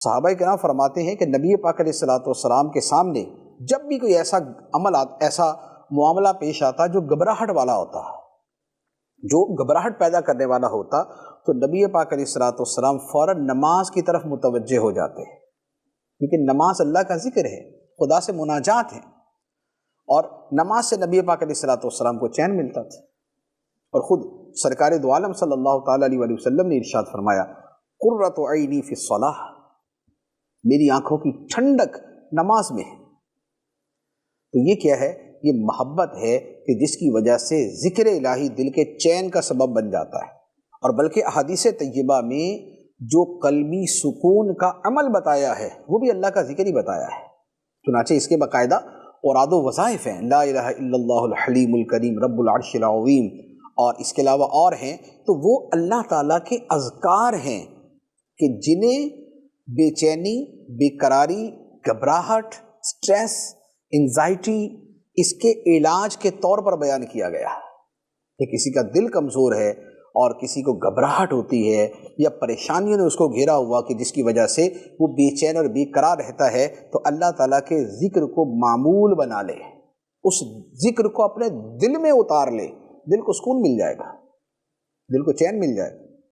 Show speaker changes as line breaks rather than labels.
صحابہ کرام فرماتے ہیں کہ نبی پاک علیہ الصلوۃ والسلام کے سامنے جب بھی کوئی ایسا عمل ایسا معاملہ پیش آتا جو گھبراہٹ والا ہوتا، جو گھبراہٹ پیدا کرنے والا ہوتا، تو نبی پاک علیہ الصلوۃ والسلام فوراً نماز کی طرف متوجہ ہو جاتے ہیں، کیونکہ نماز اللہ کا ذکر ہے، خدا سے مناجات ہے، اور نماز سے نبی پاک علیہ الصلوۃ والسلام کو چین ملتا تھا۔ اور خود سرکار دو عالم صلی اللہ تعالیٰ علیہ وآلہ وسلم نے ارشاد فرمایا، قرۃ عینی فی الصلاۃ، میری آنکھوں کی ٹھنڈک نماز میں ہے۔ تو یہ کیا ہے؟ یہ محبت ہے کہ جس کی وجہ سے ذکر الہی دل کے چین کا سبب بن جاتا ہے، اور بلکہ احادیث طیبہ میں جو قلبی سکون کا عمل بتایا ہے وہ بھی اللہ کا ذکر ہی بتایا ہے، چنانچہ اس کے باقاعدہ اوراد و وظائف ہیں، لا الہ الا اللہ الحلیم الکریم رب العرش العظیم، اور اس کے علاوہ اور ہیں، تو وہ اللہ تعالیٰ کے اذکار ہیں کہ جنہیں بے چینی، بے قراری، گھبراہٹ، سٹریس، انگزائٹی، اس کے علاج کے طور پر بیان کیا گیا کہ کسی کا دل کمزور ہے اور کسی کو گھبراہٹ ہوتی ہے یا پریشانیوں نے اس کو گھیرا ہوا کہ جس کی وجہ سے وہ بے چین اور بے قرار رہتا ہے، تو اللہ تعالیٰ کے ذکر کو معمول بنا لے، اس ذکر کو اپنے دل میں اتار لے، دل کو سکون مل جائے گا، دل کو چین مل جائے گا۔